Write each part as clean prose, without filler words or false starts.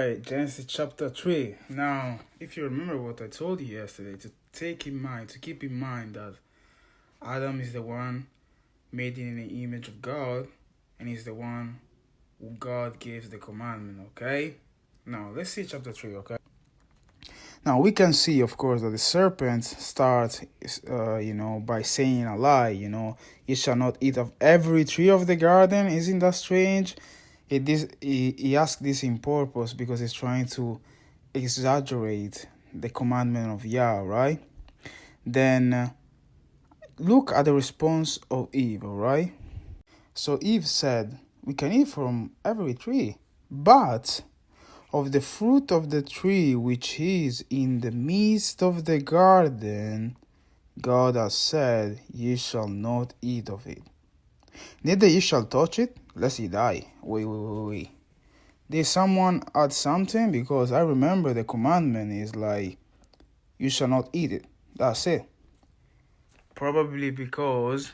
right, Genesis chapter 3. Now, if you remember what I told you yesterday, to keep in mind that Adam is the one made in the image of God, and he's the one who God gives the commandment, okay? Now, let's see chapter 3, okay? Now, we can see, of course, that the serpent starts, by saying a lie, you shall not eat of every tree of the garden. Isn't that strange? He asked this in purpose because he's trying to exaggerate the commandment of Yah, right? Then look at the response of Eve, all right? So Eve said, we can eat from every tree, but of the fruit of the tree which is in the midst of the garden, God has said, ye shall not eat of it. Neither ye shall touch it, lest ye die. Wait. Did someone add something? Because I remember the commandment is like, you shall not eat it. That's it. Probably because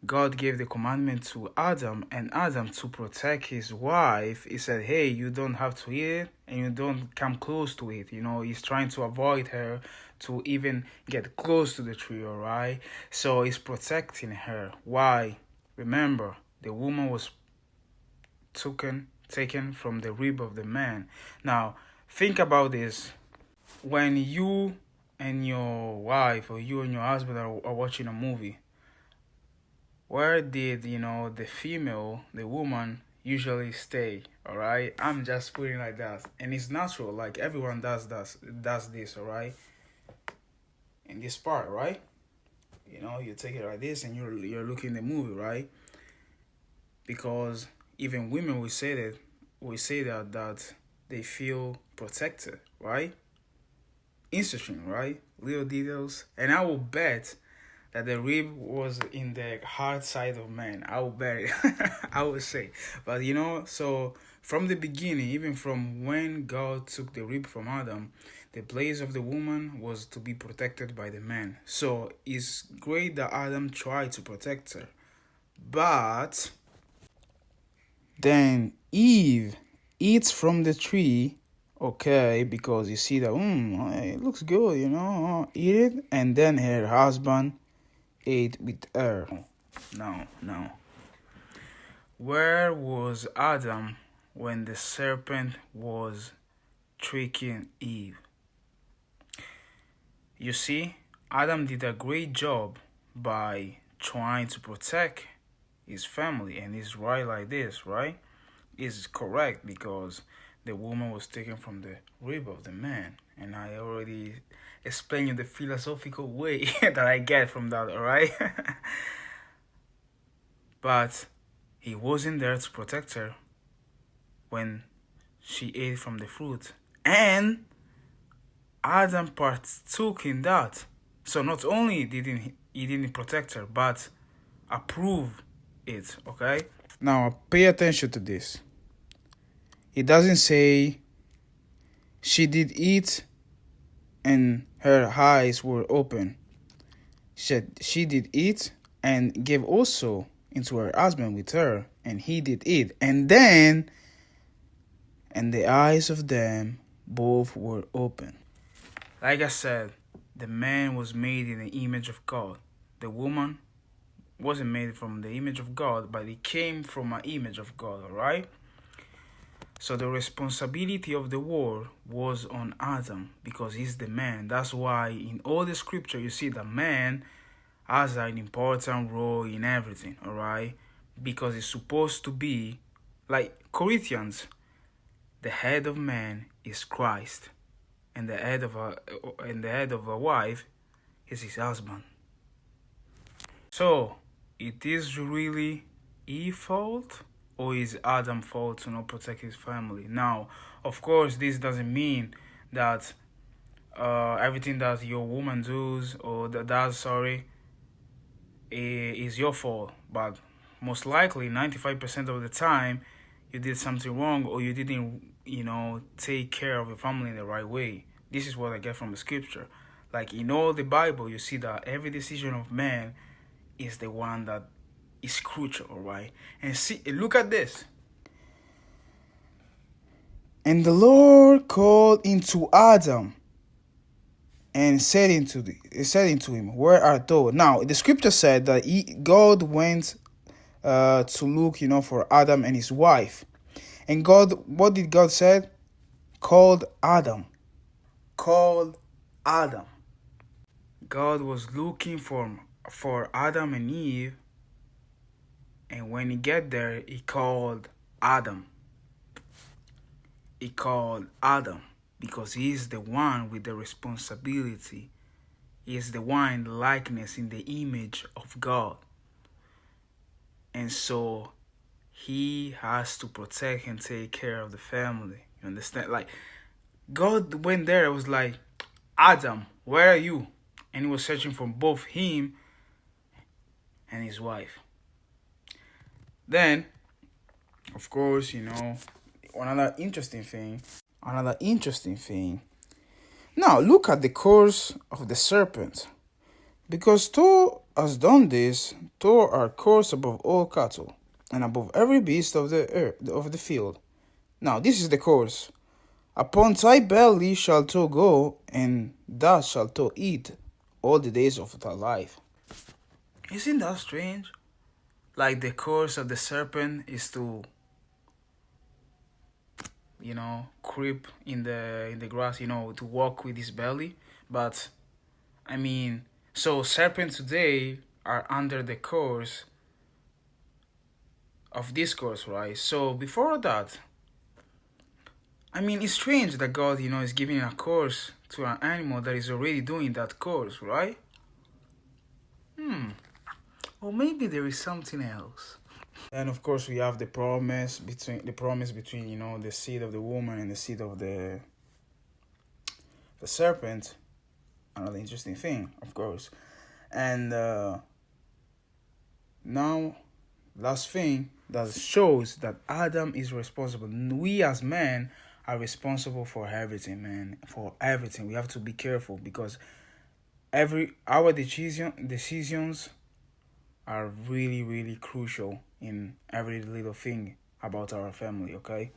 God gave the commandment to Adam, and Adam, to protect his wife, he said, hey, you don't have to eat it, and you don't come close to it. He's trying to avoid her to even get close to the tree, all right? So he's protecting her. Why? Remember, the woman was taken from the rib of the man. Now, think about this. When you and your wife or you and your husband are watching a movie, where did, the woman usually stay, all right? I'm just putting it like that. And it's natural, like everyone does this, all right? In this part, right? You take it like this and you're looking at the movie, right? Because even women will say that they feel protected, right? Interesting, right? Little details. And I will bet that the rib was in the hard side of man. I will bet it. I would say. But so from the beginning, even from when God took the rib from Adam, the place of the woman was to be protected by the man. So it's great that Adam tried to protect her. But then Eve eats from the tree, okay, because you see that, it looks good, eat it, and then her husband ate with her. No. Where was Adam when the serpent was tricking Eve? You see, Adam did a great job by trying to protect his family, and he's right like this, right? Is correct because the woman was taken from the rib of the man, and I already explained you the philosophical way that I get from that, alright? But he wasn't there to protect her when she ate from the fruit, and Adam partook in that. So not only he didn't protect her, but approve it, okay? Now pay attention to this. It doesn't say she did eat and her eyes were open. She did eat and gave also into her husband with her, and he did eat. And the eyes of them both were open. Like I said, the man was made in the image of God. The woman wasn't made from the image of God, but it came from an image of God, alright? So the responsibility of the world was on Adam because he's the man. That's why in all the scripture you see that man has an important role in everything, alright? Because it's supposed to be like Corinthians. The head of man is Christ, and the head of a wife is his husband. So it is really Eve's fault, or is Adam's fault to not protect his family? Now, of course, this doesn't mean that everything that your woman does or does, is your fault. But most likely, 95% of the time, you did something wrong or you didn't, take care of your family in the right way. This is what I get from the scripture. Like in all the Bible, you see that every decision of man is the one that is crucial, all right? And see, look at this. And the Lord called into Adam and said unto him, Where art thou? Now the scripture said that God went to look, for Adam and his wife. And what did God said? Called Adam. Called Adam. God was looking for Adam and Eve, and when he get there, he called Adam. He called Adam because he is the one with the responsibility. He is the one in the likeness, in the image of God. And so he has to protect and take care of the family. You understand? Like, God went there, it was like, Adam, where are you? And he was searching for both him and his wife. Then, of course, another interesting thing. Now, look at the course of the serpent. Because Thor has done this, Thor are cursed above all cattle, and above every beast of the earth, of the field. Now, this is the course. Upon thy belly shalt thou go, and thus shalt thou eat all the days of thy life. Isn't that strange? Like, the course of the serpent is to, creep in the grass, to walk with his belly. But, so serpents today are under the course of this course, right? So before that, it's strange that God, is giving a course to an animal that is already doing that course, right? Or maybe there is something else. And of course, we have the promise between the seed of the woman and the seed of the serpent. Another interesting thing, of course. And now, last thing that shows that Adam is responsible. We as men are responsible for everything, man. For everything, we have to be careful because our decisions are really, really crucial in every little thing about our family. Okay.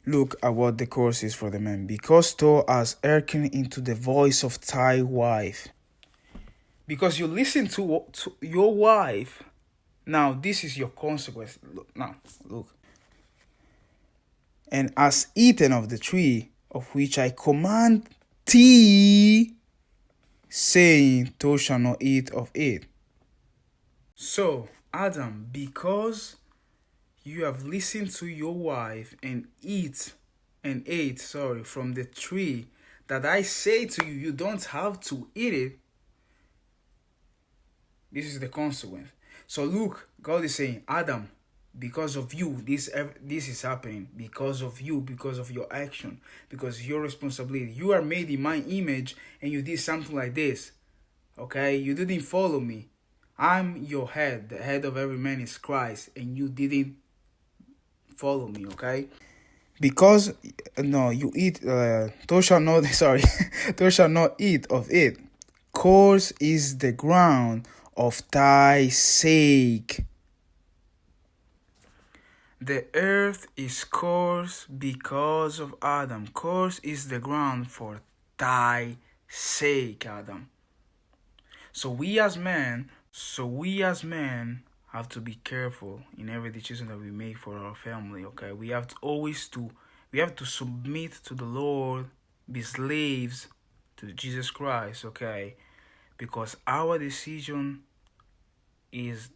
Look at what the course is for the man. Because thou hast hearkened into the voice of thy wife. Because you listen to your wife. Now, this is your consequence. Look. And hast eaten of the tree of which I command thee, saying, Thou shalt not eat of it. So, Adam, because you have listened to your wife and ate from the tree that I say to you, you don't have to eat it. This is the consequence. So look, God is saying, Adam, because of you, this is happening. Because of you, because of your action, because your responsibility. You are made in my image, and you did something like this. Okay, you didn't follow me. I'm your head. The head of every man is Christ, and you didn't follow me. Okay, because you eat. Thou shalt not. Sorry, thou shalt not eat of it. Course is the ground of thy sake. The earth is cursed because of Adam. Cursed is the ground for thy sake, Adam. So we as men have to be careful in every decision that we make for our family. Okay, we have to submit to the Lord, be slaves to Jesus Christ. Okay, because our decision is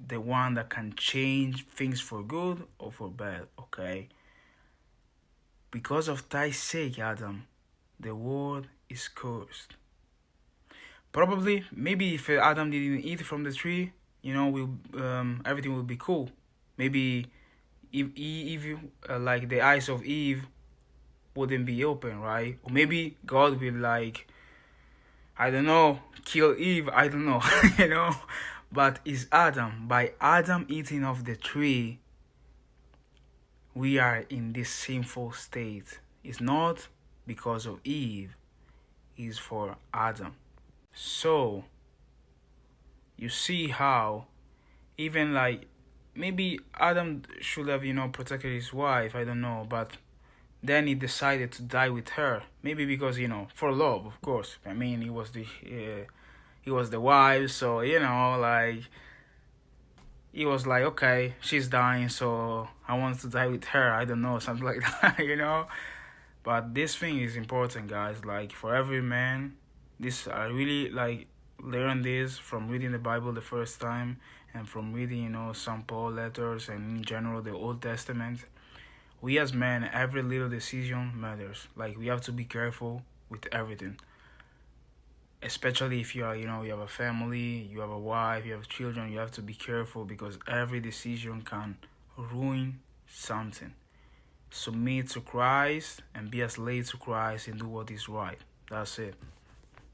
the one that can change things for good or for bad. Okay, because of thy sake, Adam, the world is cursed. Probably, maybe if Adam didn't eat from the tree, everything would be cool. Maybe Eve, like the eyes of Eve, wouldn't be open, right? Or maybe God will I don't know, kill Eve. I don't know, But it's Adam. By Adam eating of the tree, we are in this sinful state. It's not because of Eve. It's for Adam. So, you see how even maybe Adam should have, protected his wife, I don't know, but Then he decided to die with her. Maybe because, for love, of course. I mean, he was the wife, so like he was like, okay, she's dying, so I want to die with her. I don't know, something like that. But this thing is important, guys. Like for every man, this I really like learned this from reading the Bible the first time and from reading, St. Paul letters and in general the Old Testament. We as men, every little decision matters. Like we have to be careful with everything. Especially if you are, you have a family, you have a wife, you have children, you have to be careful because every decision can ruin something. Submit to Christ and be a slave to Christ and do what is right. That's it.